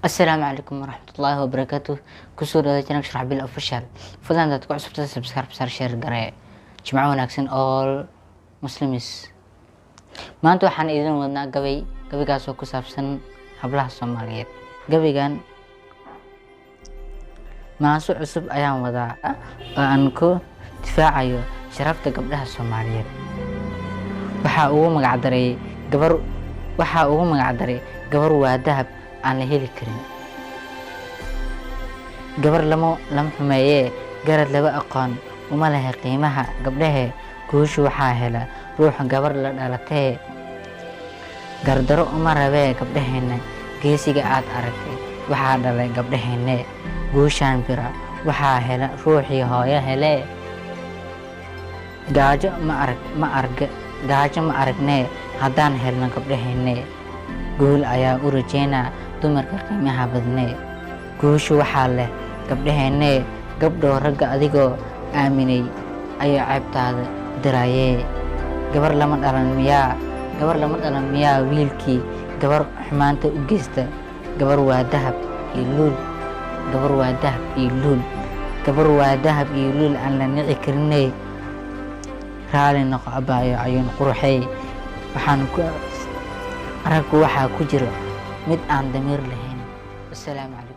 السلام عليكم ورحمة الله وبركاته. كسور جنك شرح بالأوفيشال فلان دتك عصب سبسكرايب صار شير قراء جماعة وناكسن all مسلمس ما أنتوا حن إذن ودنا قبي قاسو كسابسن hablaha Soomaaliyeed gabigan maaso cusub ayaan wadaa oo aan ku difaacayo sharafta gabdhaha Soomaaliyeed waxa ugu magac daray gabar waa dahab aan la heli karin gabar lama xumeeyee garad laba aqoon uma laha qiimaha gabdhaha guushu waxa hela ruuxa gabar la dhalatay gardaro uma rabee gabdhaheena geesiga aad aragtay waxaa dhalay gabdhaheena guushaan bira waxaa hela ruuxii hooyo hele gaajo ma aragne haddaan helno gabdhaheena guul ayaa u rajeynaa dumarka qiimaha badnee guushu waxaa leh gabdhaheena gabdhoo ragga adigoo aaminay ayaa ceebtaada dirayee gabar lama dhalan miyaa wiilkii gabar xumaanta u geysta gabar waa dahab iyo luul aan la nici karinay raali noqo abaayo ayuun quruxey raggu waxaa ku jira mid aan damiir lahayn. Assalaamu calaykum.